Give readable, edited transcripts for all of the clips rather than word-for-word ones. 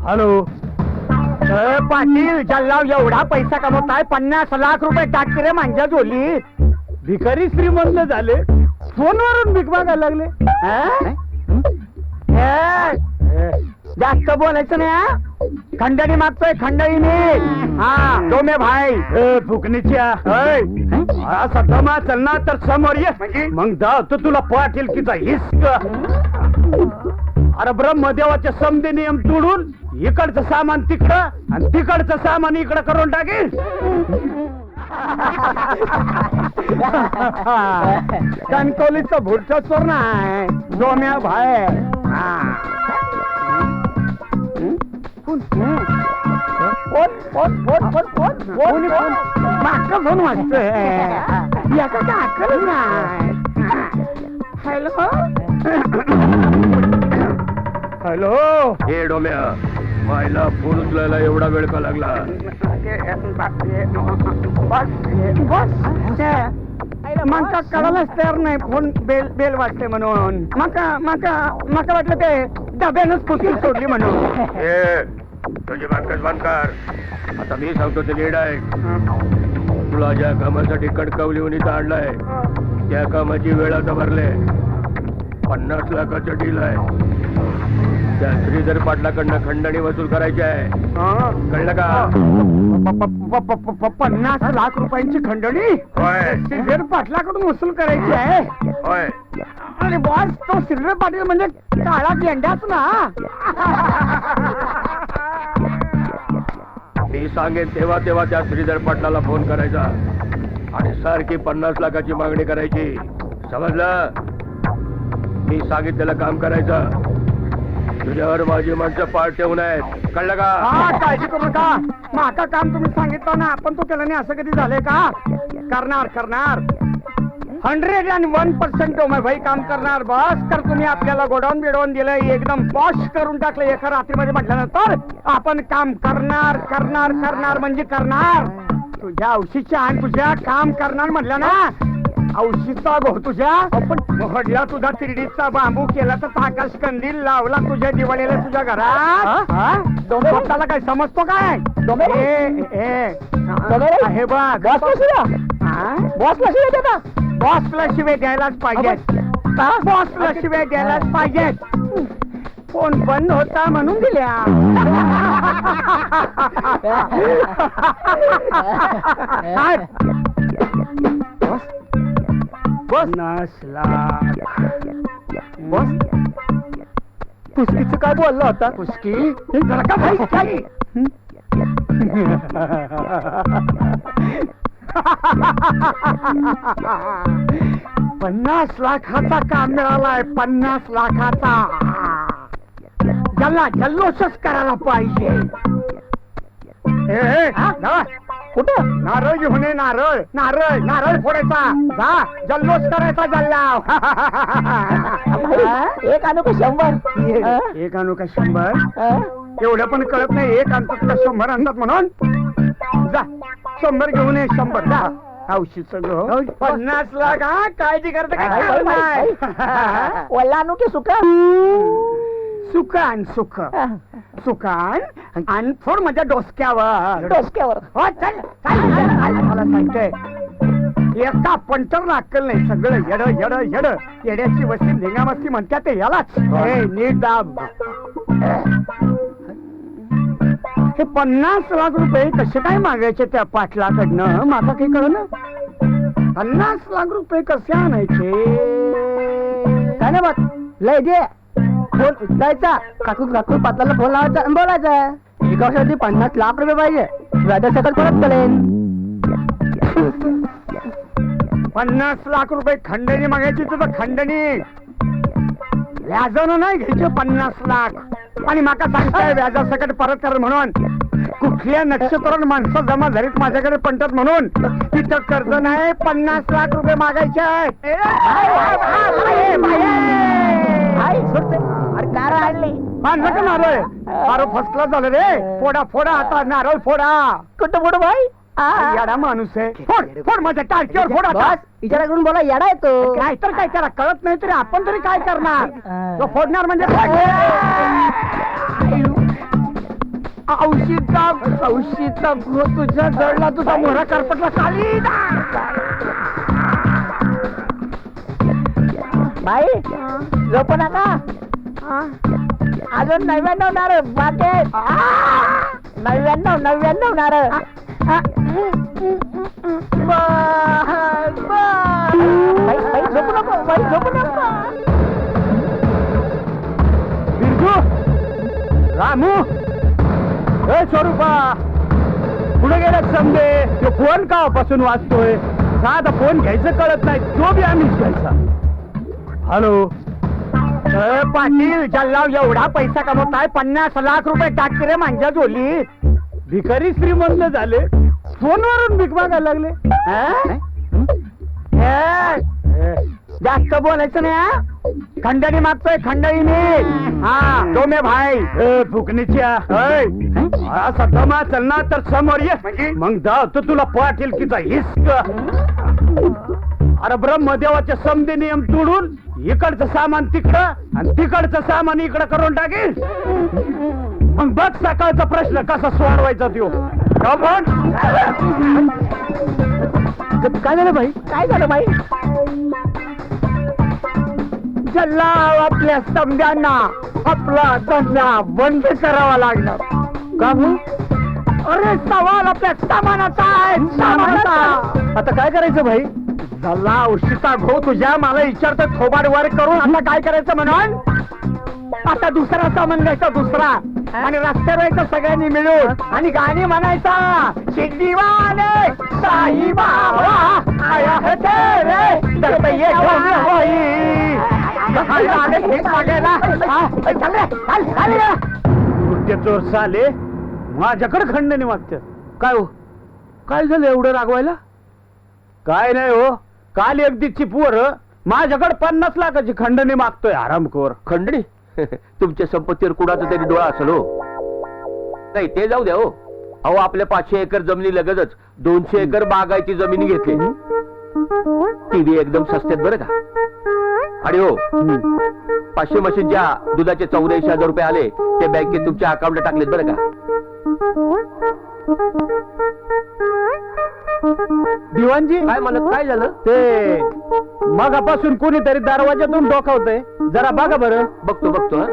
Hello Patil जल्लाव एवढा पैसा कमवताय 50 लाख रुपये टाकते रे माझ्या झोली. भिकारी श्रीमंत झाले फोनवरून भीक मागायला लागले. जास्त बोलायचं नाही हा. खंडणी मागतोय खंडणी मी. हा डोमे भाई फुकणीच्या असा दमा चलणार तर समोर ये मग जाव तर तुला पाटील किचा हिस्क. अरे ब्रह्मदेवाचे समदे नियम तोडून इकडचं सामान तिकडं आणि तिकडचं सामान इकडं करून टाकेल. कणकवलीचं भुरचं चोर नाही डोम्या भाई. मागचं फोन वाजतोय याचा काय अक्कलच नाही. हॅलो हॅलो हे डोम्या मायला फोन उचलायला एवढा वेळ का लागला. मका कळायलाच तयार नाही फोन बेल बेल वाजते म्हणून. मका वाटलं ते डब्यानंच पुस्तक सोडली म्हणून. तुझी बांधकाच बांधकार आता मी सांगतो ते नीड आहे. तुला ज्या कामासाठी कणकवलीहून इथं आणलाय त्या कामाची वेळ आता भरले. 50 लाखाचं डील आहे. त्या श्रीधर पाटलाकडनं खंडणी वसूल करायची आहे. कळलं का? 50 लाख रुपयांची खंडणी श्रीधर पाटलाकडून वसूल करायची आहे. होय. अरे बॉस तो श्रीधर पाटील म्हणजे काळा गेंडाच ना. मी सांगेन तेव्हा तेव्हा त्या श्रीधर पाटलाला फोन करायचा आणि सारखी 50 लाखाची मागणी करायची. समजलं? मी सांगितलेलं काम करायचं. तुझ्यावर माझी माणसं पाठ ठेवून आहेत. कळलं का? काळजी करू नका. माका काम तुम्ही सांगितलं ना आपण तो केलं नाही असं कधी झालंय का? करणार 101% डोमे भाई काम करणार. बस तर तुम्ही आपल्याला गोडाऊन बिडवून दिलंय एकदम पॉश करून टाकलं एका रात्रीमध्ये म्हटल्यानंतर आपण काम करणार म्हणजे करणार. तुझ्या औषधीच्या आणि तुझ्या काम करणार म्हटलं ना औषधीचा भाऊ तुझ्या आपण मोहडला तुझा तिरडीचा बांबू केला तर आकाश कंदील लावला तुझ्या दिवाळीला तुझ्या घरात. स्वतःला काय समजतो काय? हे बघ बॉसला शिवाय द्यायलाच पाहिजेत. बॉसला शिवाय द्यायलाच पाहिजेत. फोन बंद होता म्हणून दिल्या. 50 लाख. बॉस पुस्कीचं काय बोलला होता? पुस्की जरा का भाई काही 50 लाखाचा काम मिळालाय. 50 लाखाचा ज्याला जल्लोषच करायला पाहिजे. कुठं नारळ घेऊन ये. नारळ फोडायचा. जा जल्लोष करायचा जल्लाव. एक आणू का 100? एक आणू का 100? एवढं पण कळत नाही. एक आणतात का 100 आणतात म्हणून. जा 100 घेऊन ये. 100 जा. औषध 50 लाख. हा काळजी करता काय? वल्ला आणू की सुका? सुकान आणि फोड माझ्या डोसक्यावर. हो चल मला सांगतोय एका पंटर अक्कल नाही. सगळं येड येड्याची वस्ती धिंगामस्ती म्हणतात ते यालाच. नीट दाब. हे 50 लाख रुपये कसे काय मागायचे त्या पाटलाकडनं मला काही कळलं. 50 लाख रुपये कसे आणायचे काय ना बघ लय दे. फोन उचलायचा. काकू पाटलाला फोन लावायचा आणि बोलायचा. एका वर्षासाठी 50 लाख रुपये पाहिजे. व्याजा सकट परत करेन. 50 लाख रुपये खंडणी मागायची तुझं खंडणी. व्याजानं नाही घ्यायचे 50 लाख. आणि माका सांगताय व्याजा सकट परत कर म्हणून. कुठल्या नक्षत्रात माणसं जमा झालीत माझ्याकडे पंटत म्हणून. तिथं कर्ज नाही. 50 लाख रुपये मागायचे आहेत. अरे नारळ आणली. नका नारळ. अरे फसला झालं रे. फोडा आता नारळ फोडा. कुठं फोडू भाई? येडा माणूस आहे. फोड माझ्या टाळकीवर फोड आता. इचारा करून बोला येडा येतो. काय तर काय त्याला कळत नाही तरी आपण तरी काय करणार. तो फोडणार म्हणजे औषीचा तुझ्या जडला तुझा मोहरा करपटला खाली बाई झोपू नका अजून 99 नारळ बाकी 99 नारळ बाई झोपू नको बाई झोपू नको बिरजू रामू ए स्वरूपा पुढे गेल्यात समजे तो फोन कापासून वाजतोय साधा फोन घ्यायचं कळत नाही तो बी आम्हीच घ्यायचा. हॅलो पाटील जल्लाव एवढा पैसा कमवताय 50 लाख रुपये टाक रे माझ्या झोली भिकारी श्रीमंत झाले फोनवरून भीक मागायला लागले जास्त बोलायचं नाही हा खंडणी मागतोय खंडणी मी हा तो मे भाई फुकणीच्या असा दमा चलना तर समोर ये मग धावतो तुला पाटील किचा हिस्क अरे ब्रह्मदेवाचे समधे नियम तोडून इकडचं सामान तिकडं आणि तिकडचं सामान इकडं करून टाकेल मग बघ सकाळचा प्रश्न कसा सोडवायचा त्यो काय झालं भाई काय झालं भाई जल्लाव आपल्या समध्यांना आपला धंदा बंद करावा लागणार का अरे सवाल आपल्या सामानाचा आहे सामानाचा आता काय करायचं भाई झाला उशीचा घो तुझ्या मला विचारतो थोबाड वर करून आता काय करायचं म्हणून आता दुसरा सामान घ्यायचा दुसरा आणि रस्त्यावर यायचं सगळ्यांनी मिळून आणि गाणी म्हणायचा शिड्डीवाले साई बाबा आया है तेरे दर पे ये चोर साले माझ्याकडे खंडणी मागतात काय हो काय झालं एवढं रागवायला काय नाही हो काल एक दिवशी पोर माझ्याकडे 50 लाखाची खंडणी मागतोय आरामखोर खंडणी तुमच्या संपत्तीवर कुणाचा तरी डोळा असेल हो नाही ते जाऊ द्या हो अहो आपल्या 500 एकर जमिनी लगतच 200 एकर बागायती जमिनी घेतली टीव्ही एकदम सस्त्यात बरं का आणि हो 500 मशीनच्या दुधाचे 84,000 रुपये आले ते बँकेत तुमच्या अकाउंटला टाकलेत बरं का दिवाणजी काय म्हणत काय झालं ते मगापासून कोणीतरी दरवाजातून डोकावतंय जरा बघा बरं बघतो बघतो हा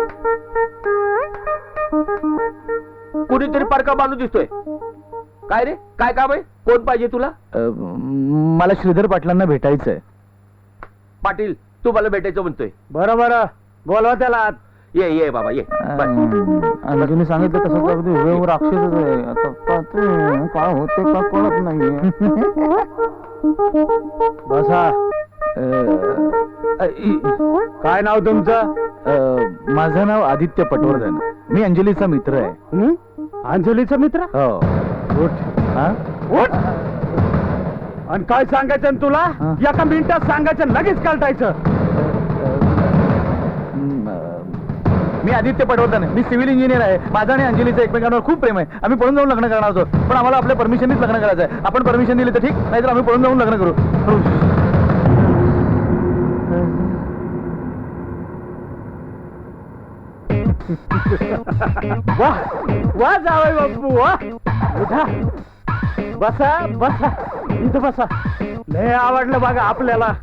कुणीतरी पारका बांधून दिसतोय काय रे काय काम आहे कोण पाहिजे तुला मला श्रीधर पाटलांना भेटायचंय पाटील तू मला भेटायचं म्हणतोय बरं बरं बोलवा त्याला ये ये बाबा ये आता तुम्ही सांगितलं तसं तर वेळ राक्षसच आहे आता काय होते का कळत नाहीये बसा काय नाव तुमचं माझं नाव आदित्य पटवर्धन मी अंजलीचा मित्र आहे अंजलीचा मित्र हो उठ उठ आणि काय सांगायचं तुला एका मिनिटात सांगायचं लगेच कळटायचं मी आदित्य पटवर्धन मी सिव्हिल इंजिनियर आहे माझा आणि अंजलीचं एकमेकांवर खूप प्रेम आहे आम्ही पळून जाऊन लग्न करणार आहोत पण आम्हाला आपल्या परमिशननीच लग्न करायचं आहे आपण परमिशन दिली तर ठीक नाहीतर आम्ही पळून जाऊन लग्न करू वाह वाह जावई बापू वाह उठा बसा बसा इथं बसा लय आवडलं बघा आपल्याला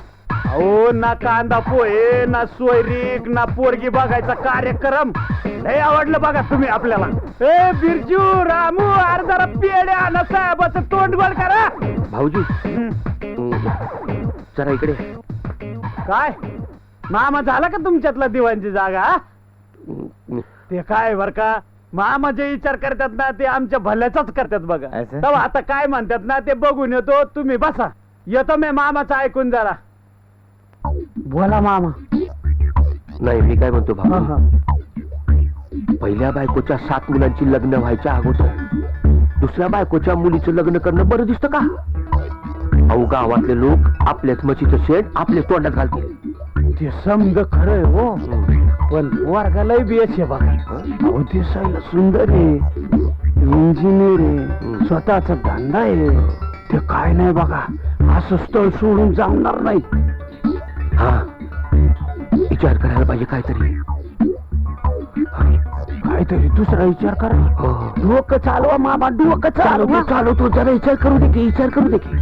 अहो ना कांदा पोहे ना सोयरीक ना पोरगी बघायचा कार्यक्रम लय आवडलं बघा तुम्ही आपल्याला ए बिरजू रामू अरे जरा पेड्या ना साहेबाचं तोंड गोल करा भाऊजी जरा इकडे काय मामा झाला का तुमच्यातला दिवाणची जागा ते काय बर का मामा जे विचार करतात ना ते आमच्या भल्याचाच करतात बघा असं? तेव्हा आता काय म्हणतात ना ते बघून येतो तुम्ही बसा येतो मी मामाचं ऐकून जरा बोला मामा नाही मी काय म्हणतो भाऊ पहिल्या बायकोच्या 7 मुलांची लग्न व्हायच्या अगोदर दुसऱ्या बायकोच्या मुलीचं लग्न करणं बरं दिसतं का अहो गावातले लोक आपल्याच म्हशीचं शेण आपल्या तोंडात घालतील ते समज खरंय हो पण वर्गालाही बीएस आहे बघा अहो दिसायला सुंदर आहे इंजिनियर आहे स्वतःचा धंदा आहे ते काय नाही बघा असं स्थळ सोडून जमणार नाही हा विचार करायला पाहिजे काहीतरी काहीतरी दुसरा विचार करा. डोकं चालवा मामा, डोकं चालवा. चालवतो, जरा विचार करू दे की, विचार करू दे की.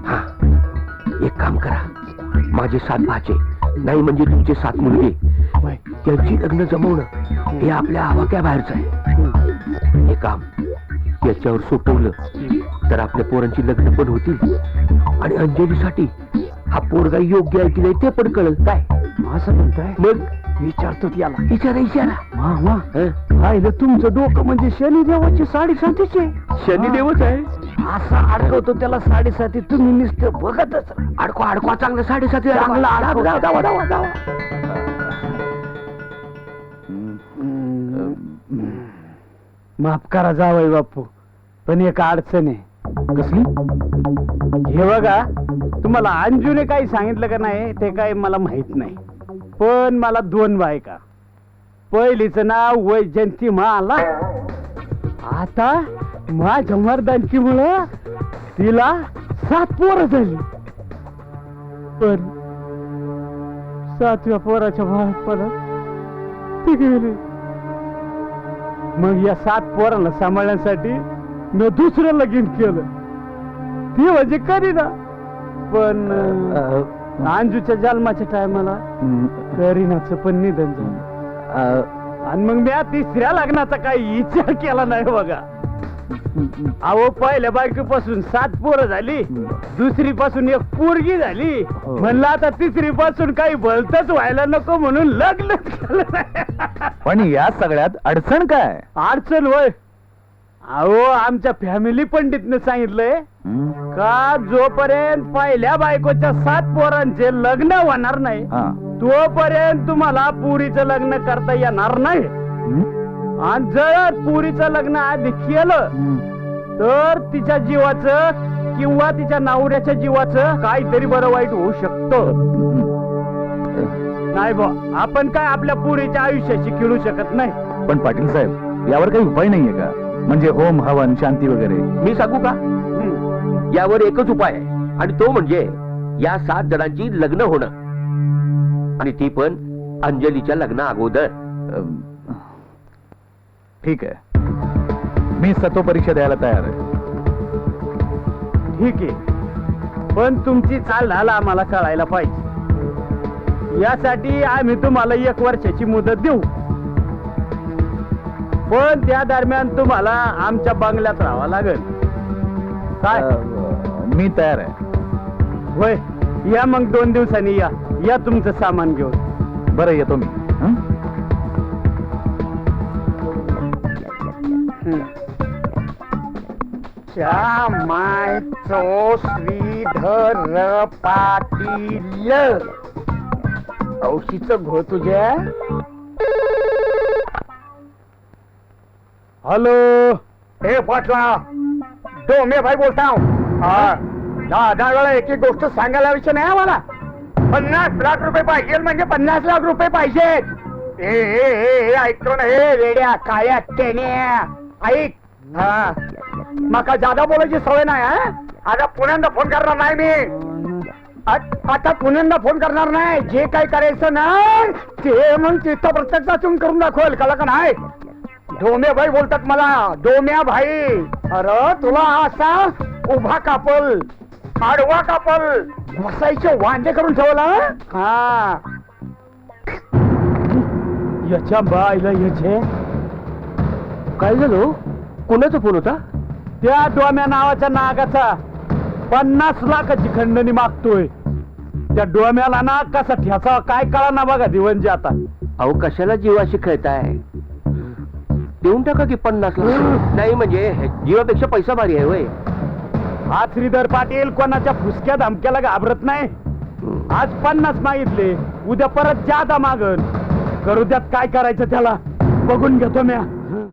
हा, एक काम करा, माझे 7 भाचे नाही म्हणजे तुमचे 7 मुलगे, त्यांची लग्न जमवणं हे आपल्या आवाक्या बाहेरचं आहे. हे काम याच्यावर सोपवलं तर आपल्या पोरांची लग्न पण होतील आणि अंजलीसाठी हा पोरगा योग्य आहे की नाही ते पण कळलं. काय असं म्हणताय? मग विचारतो याला. विचारा मामा, पाहिलं तुमचं डोकं म्हणजे शनिदेवाची 7.5 आहे. शनिदेवच आहे. असा अडकवतो त्याला 7.5. तुम्ही नुसतं बघतच राहा. अडकवा चांगलं 7.5 चांगला अडकव. जावा. माफ करा जावई बापू, पण एक अडचण आहे. कसली? हे बघा, तुम्हाला अंजूने काही सांगितलं का नाही ते काही मला माहित नाही, पण मला 2 बायका. पहिलीचं नाव वैजंती माला. आता माझ्या मर्दांची मुळे तिला 7 पोरं झाली, पण 7व्या पोराच्या बाळपणात ती गेली. मग या 7 पोरांना सांभाळण्यासाठी मी दुसरं लगीन केलं. ती म्हणजे करीना, पण अंजूच्या जन्माच्या टायमाला करीनाचं पण निधन झालं. आणि मग मी 3ऱ्या लग्नाचा काही विचार केला नाही बघा. अहो, पहिल्या बायकोपासून 7 पोरं झाली, दुसरी पासून 1 पोरगी झाली. म्हणलं आता 3री पासून काही भलतच व्हायला नको म्हणून लग्न केलं नाही. पण या सगळ्यात अडचण काय? अडचण होय, अहो आमच्या फॅमिली पंडितने सांगितलंय का जोपर्यंत पहिल्या बायकोच्या 7 पोरांचे लग्न होणार नाही तोपर्यंत तुम्हाला पुरीचं लग्न करता येणार नाही. आणि जर पुरीचं लग्न आधी केलं तर तिच्या जीवाचं किंवा तिच्या नवऱ्याच्या जीवाचं काहीतरी बरं वाईट होऊ शकतं. नाही बा, आपण काय आपल्या पुरीच्या आयुष्याशी खेळू शकत नाही. पण पाटील साहेब, यावर काही उपाय नाहीये का? म्हणजे होम हवन शांती वगैरे? मी सांगू का? यावर एकच उपाय आहे आणि तो म्हणजे या 7 जणांची लग्न होणं, आणि ती पण अंजलीच्या लग्ना अगोदर. ठीक आहे, मी सतो परीक्षा द्यायला तयार आहे. ठीक आहे, पण तुमची चाल आम्हाला कळायला पाहिजे. यासाठी आम्ही तुम्हाला 1 वर्षाची मुदत देऊ, पण त्या दरम्यान तुम्हाला आमच्या बंगल्यात राहावं लागेल. काय? मी तयार आहे. होय, या मग 2 दिवसांनी या तुमचं सामान घेऊन. बरं, येतो मी. मायचो श्रीधर पाटील, औशीचं घो तुझ्या. हॅलो, हे पाटला, डोमे भाई बोलता हूँ. हा, 10 वेळा एक गोष्ट सांगायला विषय नाही आम्हाला. 50 लाख रुपये पाहिजे म्हणजे 50 लाख रुपये पाहिजेत. हे ऐकतो ना, हे वेड्या काळ्या टेण्या, ऐक. हा, मका जादा बोलायची सवय नाही. आता पुण्यांदा फोन करणार नाही मी. आता पुण्यांदा फोन करणार नाही. जे काही करायचं ना ते मग तिथं प्रत्यक्षात करून दाखवेल, कळलं का नाही? डोम्या भाई बोलतात मला, डोम्या भाई. अरे तुला असा उभा कापल, आडवा कापल, बसायचे वांदे करून ठेवला. हा, याच्या बाईला याचे काय झालं? कोणाचा फोन होता? त्या डोम्या नावाच्या नागाचा 50 लाखाची खंडणी मागतोय. त्या डोम्याला ना कसा ठ्याचा काय कळा ना बघा दिवंजी. आता अहो, कशाला जीवाशी खेळताय? देऊन टाका की 50 लाख. नाही म्हणजे जीवापेक्षा पैसा भारी आहे. होय, हा श्रीधर पाटील कोणाच्या फुसक्या धमक्याला घाबरत नाही. आज 50 मागितले, उद्या परत जादा मागन. करू द्यात, काय करायचं त्याला बघून घेतो म्या.